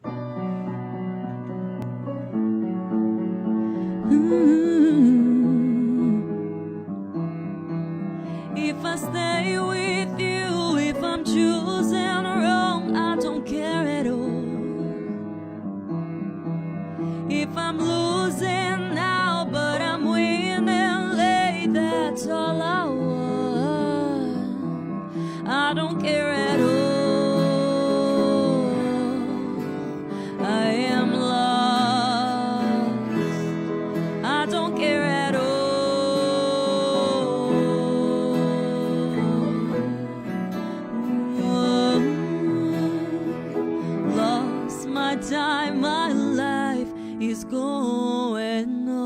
If I stay with you, if I'm choosing wrong, I don't care at all. If I'm losing now, but I'm winning late, that's all I want. I don't care at all. I am lost. I don't care at all. Lost my time, my life is going on.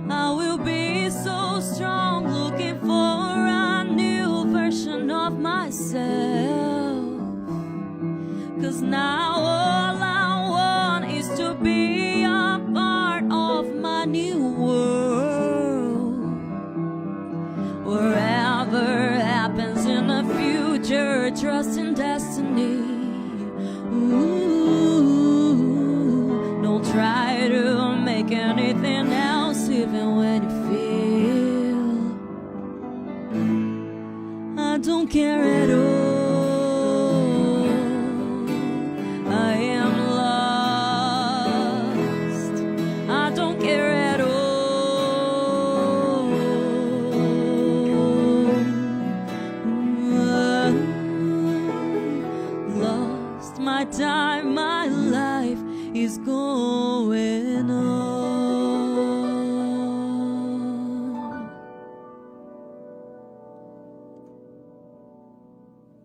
I will be so strong, looking for a new version of myself. 'Cause now all I want is to be a part of my new world. Wherever happens in the future, trust in destiny. Ooh, don't try to make anything else, even when you feel I don't care at all. I am lost. I don't care at all. Lost my time, my life is going